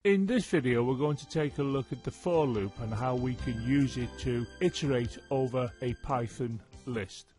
In this video we're going to take a look at the for loop and how we can use it to iterate over a Python list.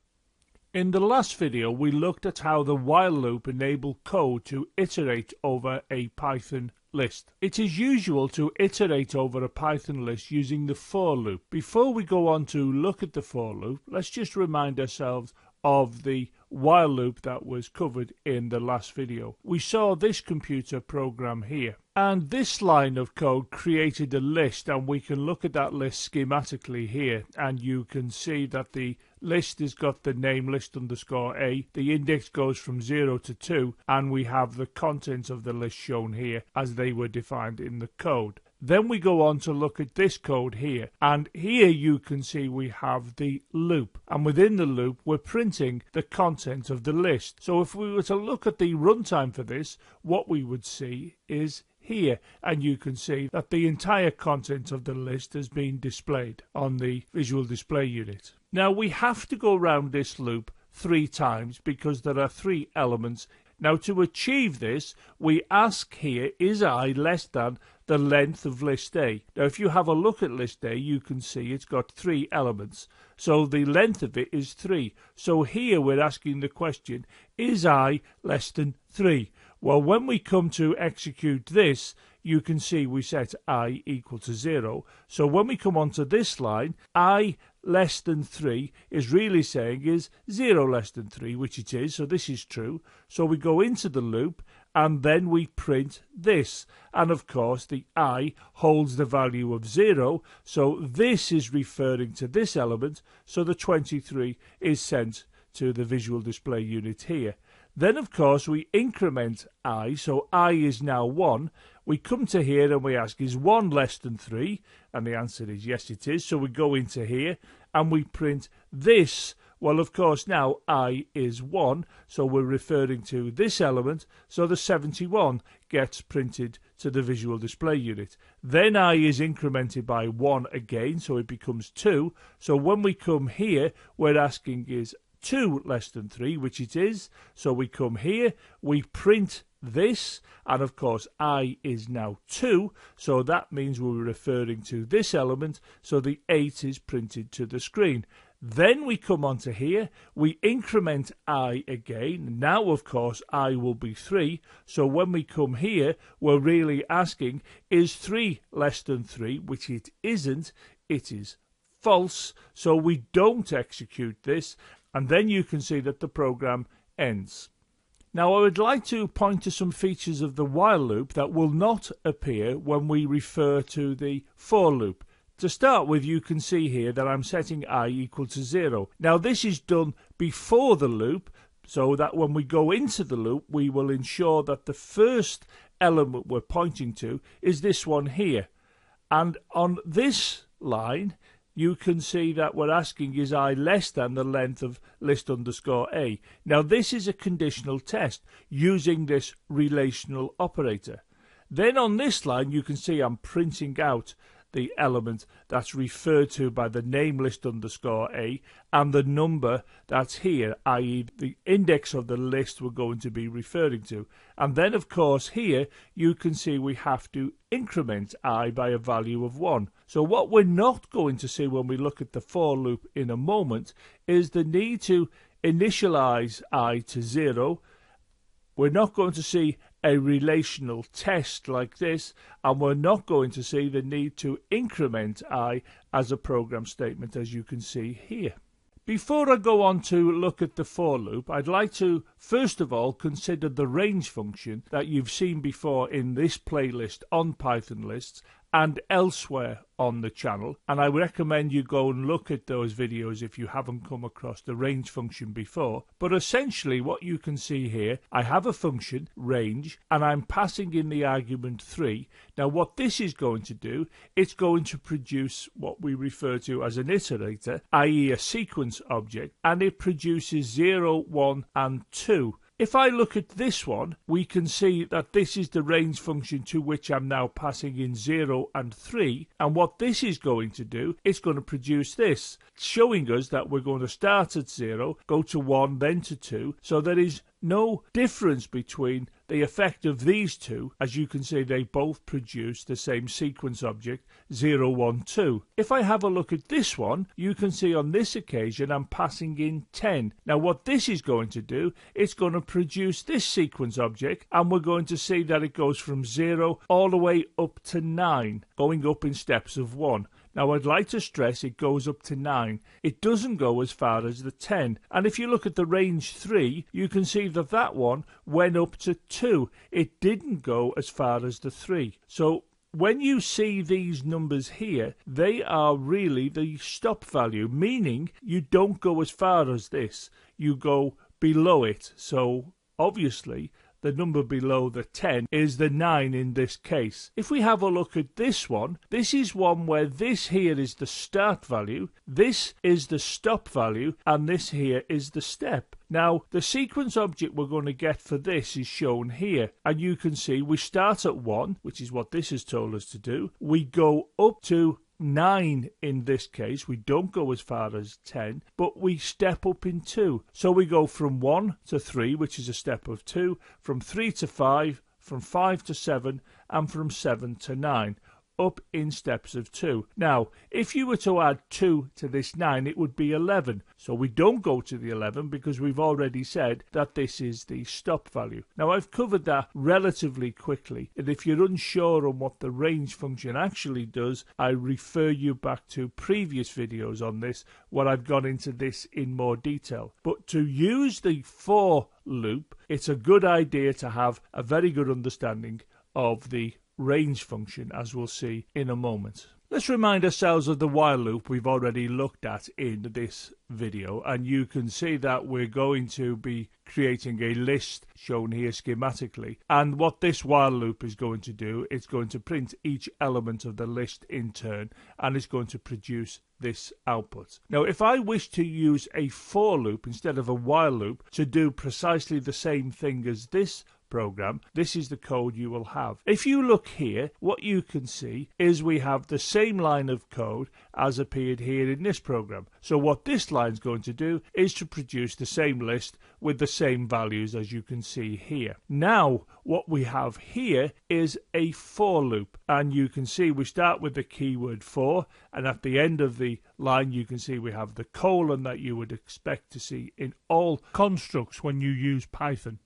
In the last video we looked at how the while loop enabled code to iterate over a Python list. It is usual to iterate over a Python list using the for loop. Before we go on to look at the for loop, let's just remind ourselves of the while loop that was covered in the last video. We saw this computer program here, and this line of code created a list, and we can look at that list schematically here, and you can see that the list has got the name list_a, the index goes from 0 to 2, and we have the contents of the list shown here as they were defined in the code. Then we go on to look at this code here, and here you can see we have the loop, and within the loop we're printing the content of the list. So if we were to look at the runtime for this, what we would see is here, and you can see that the entire content of the list has been displayed on the visual display unit. Now we have to go around this loop 3 times because there are 3 elements. Now to achieve this, we ask here, is I less than the length of list A? Now if you have a look at list A, you can see it's got 3 elements. So the length of it is 3. So here we're asking the question, is I less than 3? Well, when we come to execute this, you can see we set I equal to 0. So when we come onto this line, I less than 3 is really saying is 0 less than 3, which it is, so this is true. So we go into the loop and then we print this, and of course the I holds the value of 0, so this is referring to this element, so the 23 is sent to the visual display unit here. Then of course we increment I, so I is now 1. We come to here and we ask, is 1 less than 3? And the answer is yes it is, so we go into here and we print this. Well, of course now I is 1, so we're referring to this element, so the 71 gets printed to the visual display unit. Then I is incremented by 1 again, so it becomes 2. So when we come here, we're asking is 2 less than 3, which it is, so we come here, we print this, and of course I is now 2, so that means we're referring to this element, so the 8 is printed to the screen. Then we come onto here, we increment I again. Now of course I will be 3, so when we come here we're really asking, is 3 less than 3, which it isn't, it is false, so we don't execute this, and then you can see that the program ends. Now I would like to point to some features of the while loop that will not appear when we refer to the for loop. To start with, you can see here that I'm setting I equal to 0. Now this is done before the loop, so that when we go into the loop we will ensure that the first element we're pointing to is this one here. And on this line you can see that we're asking, is I less than the length of list_a? Now this is a conditional test using this relational operator. Then on this line you can see I'm printing out the element that's referred to by the name list_a and the number that's here, i.e. the index of the list we're going to be referring to. And then of course here you can see we have to increment I by a value of 1. So what we're not going to see when we look at the for loop in a moment is the need to initialize I to 0. We're not going to see a relational test like this, and we're not going to see the need to increment I as a program statement, as you can see here. Before I go on to look at the for loop, I'd like to first of all consider the range function that you've seen before in this playlist on Python lists and elsewhere on the channel, and I recommend you go and look at those videos if you haven't come across the range function before. But essentially what you can see here, I have a function range and I'm passing in the argument 3. Now what this is going to do, it's going to produce what we refer to as an iterator, i.e. a sequence object, and it produces 0, 1 and 2. If I look at this one, we can see that this is the range function to which I'm now passing in 0 and 3. And what this is going to do, it's going to produce this, showing us that we're going to start at 0, go to 1, then to 2. So there is no difference between the effect of these two, as you can see, they both produce the same sequence object 0, 1, 2. If I have a look at this one, you can see on this occasion I'm passing in 10. Now what this is going to do, it's going to produce this sequence object, and we're going to see that it goes from 0 all the way up to 9, going up in steps of 1. Now I'd like to stress it goes up to 9. It doesn't go as far as the 10. And if you look at the range 3, you can see that that one went up to 2. It didn't go as far as the 3. So when you see these numbers here, they are really the stop value, meaning you don't go as far as this. You go below it. So obviously the number below the 10 is the 9 in this case. If we have a look at this one, this is one where this here is the start value, this is the stop value, and this here is the step. Now, the sequence object we're going to get for this is shown here. And you can see we start at 1, which is what this has told us to do. We go up to 9 in this case. We don't go as far as 10, but we step up in 2. So we go from 1 to 3, which is a step of 2, from 3 to 5, from 5 to 7, and from 7 to 9. Up in steps of 2. Now, if you were to add 2 to this 9, it would be 11. So we don't go to the 11 because we've already said that this is the stop value. Now, I've covered that relatively quickly. And if you're unsure on what the range function actually does, I refer you back to previous videos on this where I've gone into this in more detail. But to use the for loop, it's a good idea to have a very good understanding of the range function, as we'll see in a moment. Let's remind ourselves of the while loop we've already looked at in this video, and you can see that we're going to be creating a list shown here schematically, and what this while loop is going to do, it's going to print each element of the list in turn, and it's going to produce this output. Now, if I wish to use a for loop instead of a while loop to do precisely the same thing as this program, this is the code you will have. If you look here, what you can see is we have the same line of code as appeared here in this program. So what this line is going to do is to produce the same list with the same values as you can see here. Now what we have here is a for loop, and you can see we start with the keyword for, and at the end of the line you can see we have the colon that you would expect to see in all constructs when you use Python.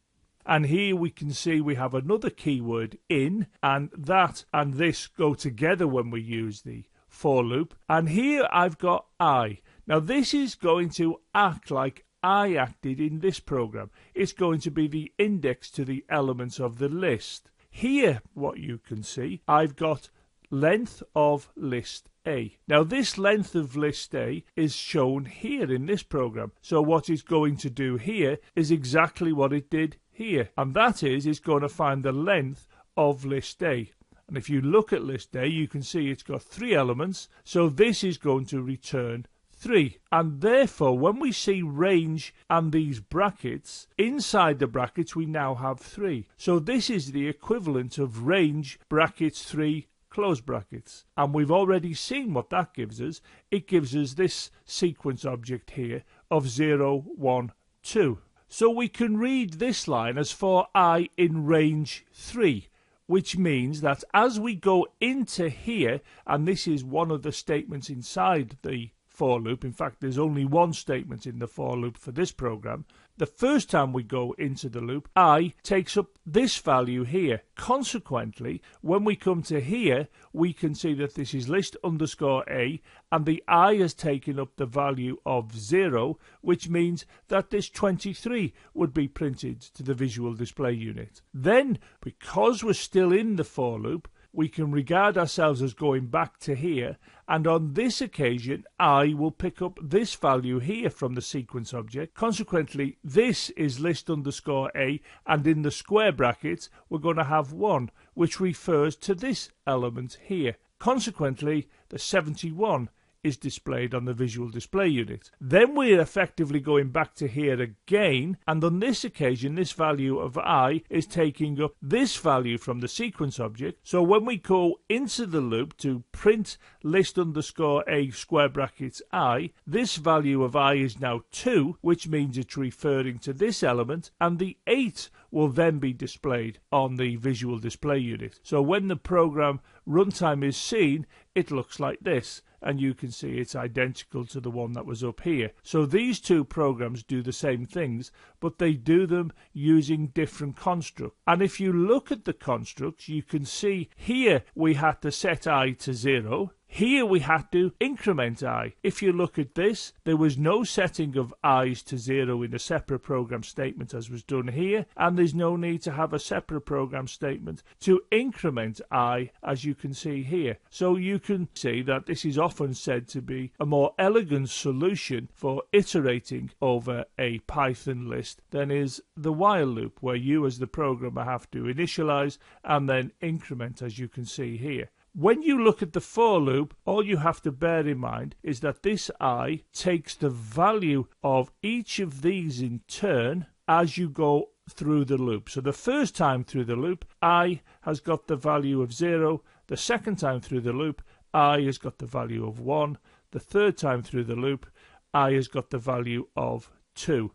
And here we can see we have another keyword in, and that and this go together when we use the for loop. And here I've got I. Now this is going to act like I acted in this program. It's going to be the index to the elements of the list. Here, what you can see, I've got length of list A. Now this length of list A is shown here in this program. So what it's going to do here is exactly what it did here, and that is it's going to find the length of list A. And if you look at list A, you can see it's got 3 elements, so this is going to return 3. And therefore, when we see range and these brackets, inside the brackets we now have 3. So this is the equivalent of range brackets 3 close brackets. And we've already seen what that gives us. It gives us this sequence object here of 0, 1, 2. So we can read this line as for I in range 3, which means that as we go into here, and this is one of the statements inside the for loop, in fact there's only one statement in the for loop for this program, the first time we go into the loop, I takes up this value here. Consequently, when we come to here, we can see that this is list underscore A, and the I has taken up the value of 0, which means that this 23 would be printed to the visual display unit. Then, because we're still in the for loop, we can regard ourselves as going back to here, and on this occasion I will pick up this value here from the sequence object. Consequently, this is list underscore A, and in the square brackets we're going to have 1, which refers to this element here. Consequently, the 71 is displayed on the visual display unit. Then we're effectively going back to here again, and on this occasion this value of I is taking up this value from the sequence object. So when we go into the loop to print list underscore A square brackets I, this value of I is now 2, which means it's referring to this element, and the 8 will then be displayed on the visual display unit. So when the program runtime is seen, it looks like this, and you can see it's identical to the one that was up here. So these two programs do the same things, but they do them using different constructs. And if you look at the constructs, you can see here we had to set I to 0. Here we had to increment I. If you look at this, there was no setting of i's to 0 in a separate program statement as was done here, and there's no need to have a separate program statement to increment I, as you can see here. So you can see that this is often said to be a more elegant solution for iterating over a Python list than is the while loop, where you as the programmer have to initialize and then increment, as you can see here. When you look at the for loop, all you have to bear in mind is that this I takes the value of each of these in turn as you go through the loop. So the first time through the loop, I has got the value of 0. The second time through the loop, I has got the value of 1. The third time through the loop, I has got the value of 2.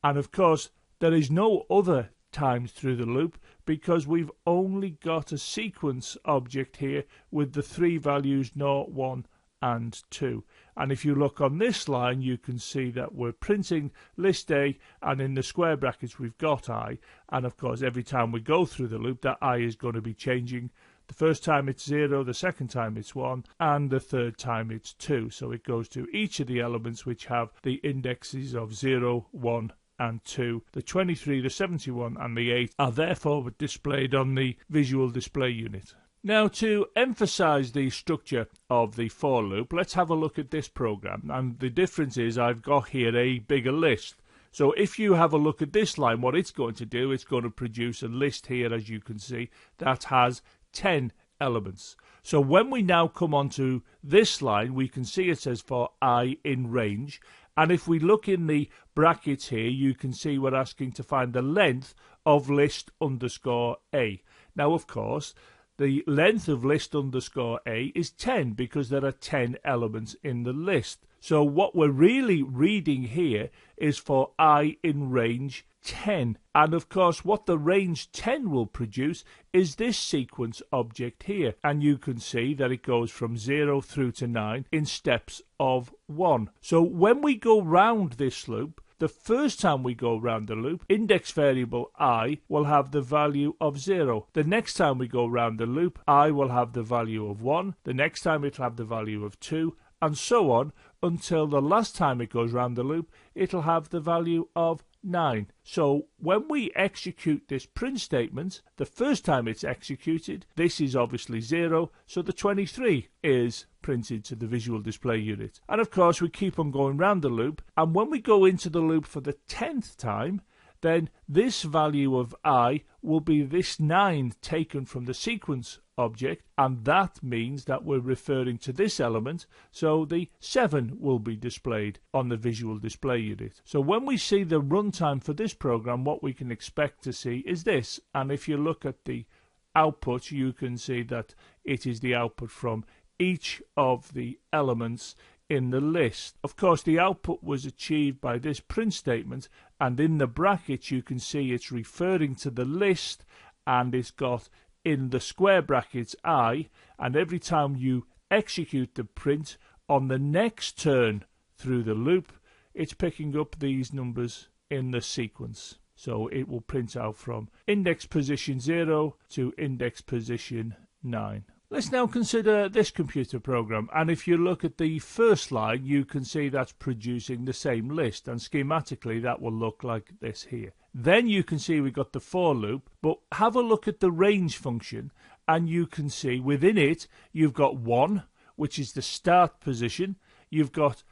And of course, there is no other times through the loop because we've only got a sequence object here with the three values 0, 1 and 2. And if you look on this line, you can see that we're printing list A, and in the square brackets we've got I, and of course every time we go through the loop that I is going to be changing. The first time it's 0, the second time it's 1, and the third time it's 2. So it goes to each of the elements which have the indexes of 0, 1 and 2. The 23, the 71 and the 8 are therefore displayed on the visual display unit. Now, to emphasize the structure of the for loop, let's have a look at this program. And the difference is I've got here a bigger list. So if you have a look at this line, what it's going to do, it's going to produce a list here, as you can see, that has 10 elements. So when we now come onto this line, we can see it says for I in range. And if we look in the brackets here, you can see we're asking to find the length of list underscore A. Now, of course, the length of list underscore A is 10 because there are 10 elements in the list. So what we're really reading here is for I in range 10. And of course, what the range 10 will produce is this sequence object here. And you can see that it goes from 0 through to 9 in steps of 1. So when we go round this loop, the first time we go round the loop, index variable I will have the value of 0. The next time we go round the loop, I will have the value of 1. The next time it'll have the value of 2, and so on until the last time it goes round the loop, it'll have the value of 9. So when we execute this print statement, the first time it's executed, this is obviously 0, so the 23 is printed to the visual display unit. And of course we keep on going round the loop, and when we go into the loop for the 10th time, then this value of I will be this 9 taken from the sequence object, and that means that we're referring to this element, so the 7 will be displayed on the visual display unit. So when we see the runtime for this program, what we can expect to see is this, and if you look at the output, you can see that it is the output from each of the elements in the list. Of course, the output was achieved by this print statement, and in the brackets you can see it's referring to the list, and it's got in the square brackets I, and every time you execute the print on the next turn through the loop, it's picking up these numbers in the sequence. So it will print out from index position 0 to index position 9. Let's now consider this computer program, and if you look at the first line, you can see that's producing the same list, and schematically that will look like this here. Then you can see we've got the for loop, but have a look at the range function, and you can see within it you've got 1, which is the start position. You've got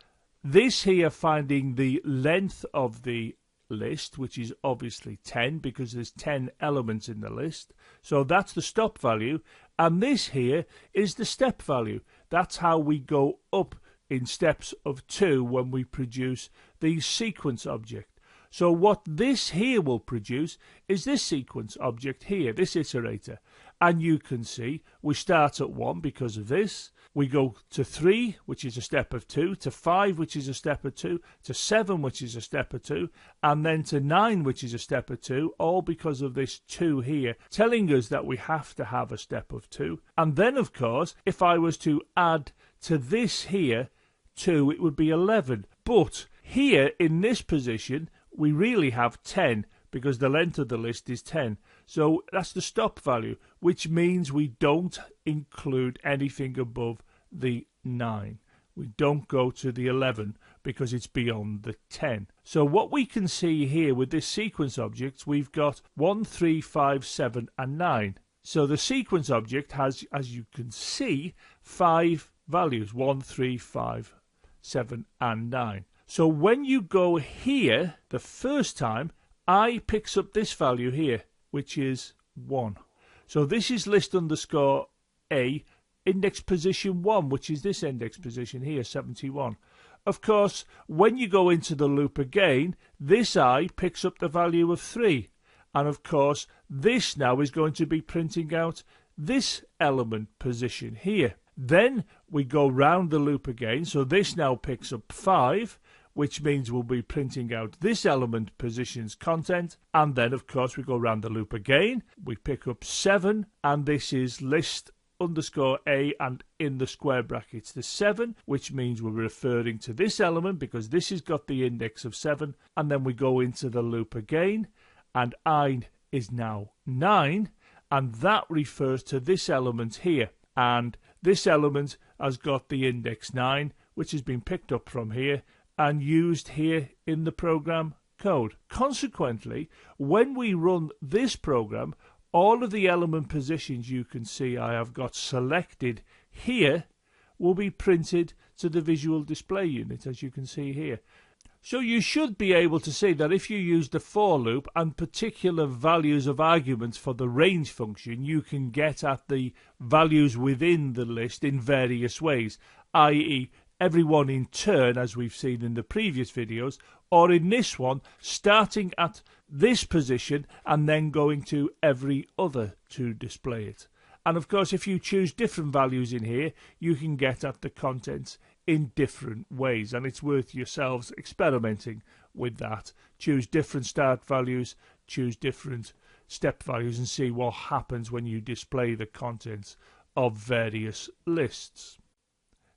this here finding the length of the list, which is obviously 10 because there's 10 elements in the list. So that's the stop value, and this here is the step value. That's how we go up in steps of 2 when we produce the sequence object. So what this here will produce is this sequence object here, this iterator, And you can see we start at 1 because of this. We go to 3, which is a step of 2, to 5, which is a step of 2, to 7, which is a step of 2, and then to 9, which is a step of 2, all because of this 2 here, telling us that we have to have a step of 2. And then, of course, if I was to add to this here 2, it would be 11. But here, in this position, we really have 10, because the length of the list is 10. So that's the stop value, which means we don't include anything above the 9. We don't go to the 11 because it's beyond the 10. So what we can see here with this sequence object, we've got 1, 3, 5, 7 and 9. So the sequence object has, as you can see, 5 values, 1, 3, 5, 7 and 9. So when you go here the first time, I picks up this value here, which is 1. So this is list underscore A, index position 1, which is this index position here, 71. Of course, when you go into the loop again, this I picks up the value of 3. And of course, this now is going to be printing out this element position here. Then we go round the loop again, so this now picks up 5, which means we'll be printing out this element position's content. And then, of course, we go round the loop again. We pick up 7, and this is list underscore A, and in the square brackets the 7, which means we're referring to this element because this has got the index of 7. And then we go into the loop again, and I is now 9, and that refers to this element here. And this element has got the index 9, which has been picked up from here and used here in the program code. Consequently, when we run this program, all of the element positions you can see I have got selected here will be printed to the visual display unit, as you can see here. So you should be able to see that if you use the for loop and particular values of arguments for the range function, you can get at the values within the list in various ways, i.e. everyone in turn, as we've seen in the previous videos, or in this one, starting at this position and then going to every other to display it. And of course, if you choose different values in here, you can get at the contents in different ways, and it's worth yourselves experimenting with that. Choose different start values, choose different step values, and see what happens when you display the contents of various lists.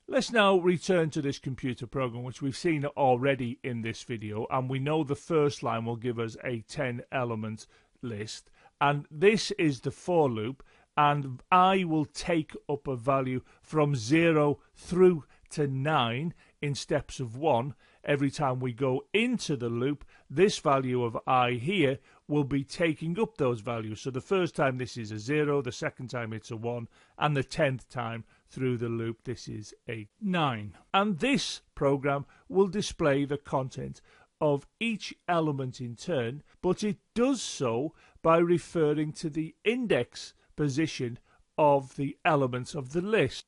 Let's now return to this computer program, which we've seen already in this video, and we know the first line will give us a 10 element list, and this is the for loop, and I will take up a value from 0 through to 9 in steps of 1. Every time we go into the loop, this value of I here will be taking up those values. So the first time this is a 0, the second time it's a 1, and the 10th time through the loop this is a 9. And this program will display the content of each element in turn, but it does so by referring to the index position of the elements of the list.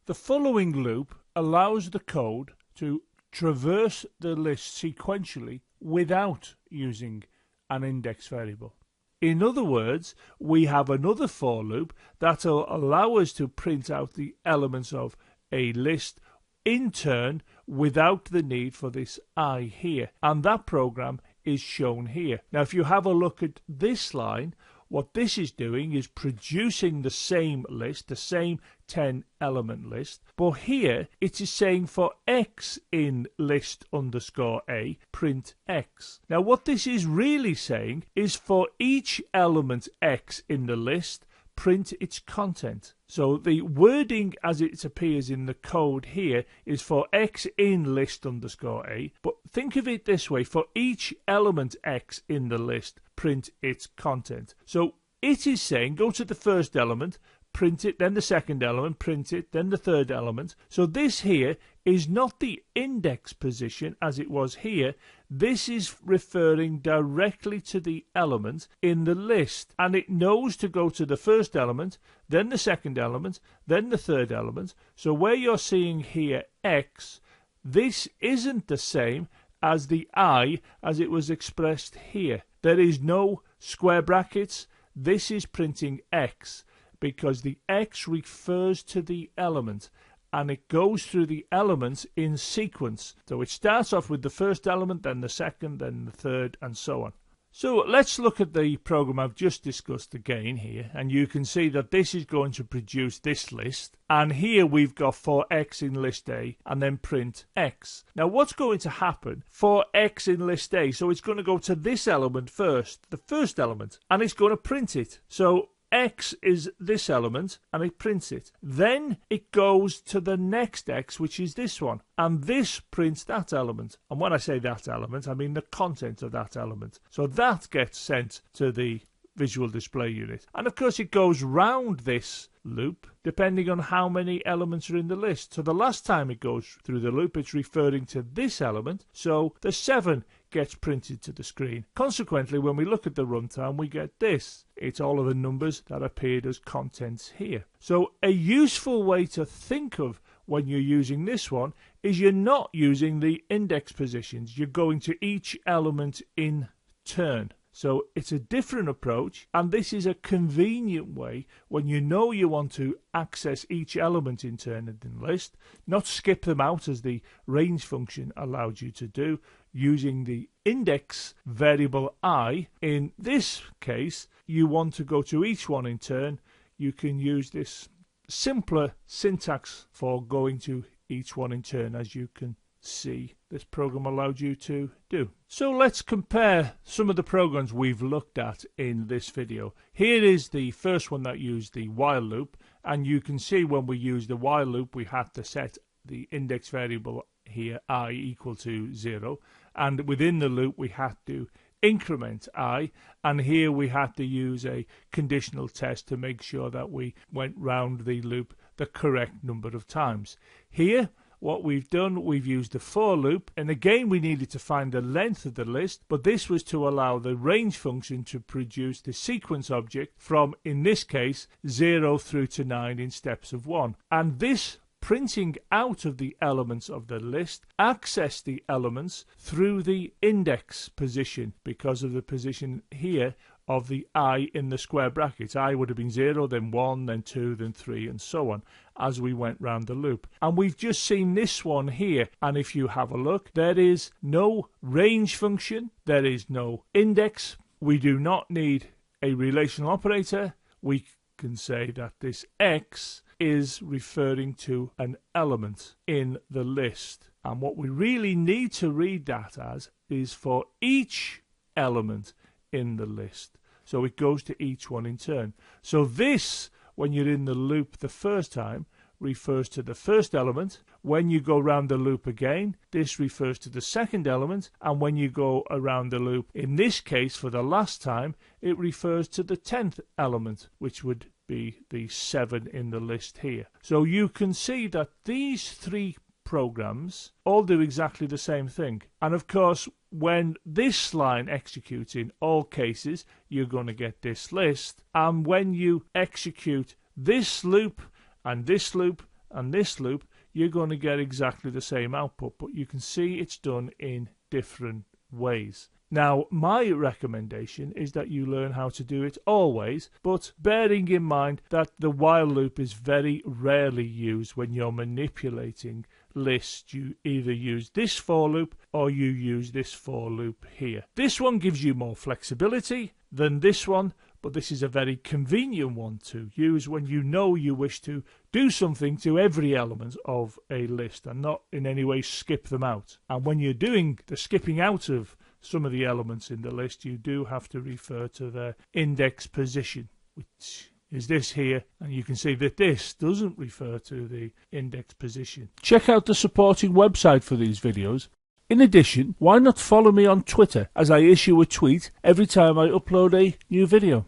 The following loop allows the code to traverse the list sequentially without using an index variable. In other words, we have another for loop that will allow us to print out the elements of a list in turn without the need for this I here, and that program is shown here. Now if you have a look at this line, what this is doing is producing the same list, the same 10 element list, but here it is saying for X in list underscore A, print X. Now what this is really saying is for each element X in the list, print its content. So the wording as it appears in the code here is for X in list underscore A, but think of it this way: for each element X in the list, print its content. So it is saying go to the first element, print it, then the second element, print it, then the third element. So this here is not the index position as it was here. This is referring directly to the element in the list, and it knows to go to the first element, then the second element, then the third element. So where you're seeing here X, this isn't the same as the I as it was expressed here. There is no square brackets. This is printing X. because the X refers to the element, and it goes through the elements in sequence. So it starts off with the first element, then the second, then the third, and so on. So let's look at the program I've just discussed again here, and you can see that this is going to produce this list, and here we've got for X in list A and then print X. Now what's going to happen for X in list A? So it's going to go to this element first, the first element, and it's going to print it. So X is this element and it prints it. Then it goes to the next X, which is this one, and this prints that element. And when I say that element, I mean the content of that element. So that gets sent to the visual display unit. And of course it goes round this loop depending on how many elements are in the list. So the last time it goes through the loop, it's referring to this element, so the 7 gets printed to the screen. Consequently, when we look at the runtime, we get this. It's all of the numbers that appeared as contents here. So a useful way to think of when you're using this one is you're not using the index positions. You're going to each element in turn. So it's a different approach, and this is a convenient way when you know you want to access each element in turn in the list, not skip them out as the range function allowed you to do, using the index variable I. In this case, you want to go to each one in turn. You can use this simpler syntax for going to each one in turn, as you can see this program allowed you to do. So let's compare some of the programs we've looked at in this video. Here is the first one that used the while loop, and you can see when we used the while loop we had to set the index variable here I equal to 0, and within the loop we had to increment I, and here we had to use a conditional test to make sure that we went round the loop the correct number of times. Here what we've done, we've used the for loop, and again we needed to find the length of the list, but this was to allow the range function to produce the sequence object from, in this case, 0 through to 9 in steps of 1. And this printing out of the elements of the list access the elements through the index position because of the position here of the I in the square brackets. I would have been 0, then 1, then 2, then 3, and so on as we went round the loop. And we've just seen this one here, and if you have a look, there is no range function, there is no index, we do not need a relational operator. We can say that this X is referring to an element in the list, and what we really need to read that as is for each element in the list. So it goes to each one in turn. So this, when you're in the loop the first time, refers to the first element. When you go round the loop again, this refers to the second element, and when you go around the loop, in this case for the last time, it refers to the 10th element, which would be the 7 in the list here. So you can see that these three programs all do exactly the same thing. And of course, when this line executes in all cases, you're going to get this list. And when you execute this loop and this loop and this loop, you're going to get exactly the same output. But you can see it's done in different ways. Now, my recommendation is that you learn how to do it always, but bearing in mind that the while loop is very rarely used when you're manipulating lists. You either use this for loop or you use this for loop here. This one gives you more flexibility than this one, but this is a very convenient one to use when you know you wish to do something to every element of a list and not in any way skip them out. And when you're doing the skipping out of some of the elements in the list, you do have to refer to their index position, which is this here, and you can see that this doesn't refer to the index position. Check out the supporting website for these videos. In addition, why not follow me on Twitter, as I issue a tweet every time I upload a new video.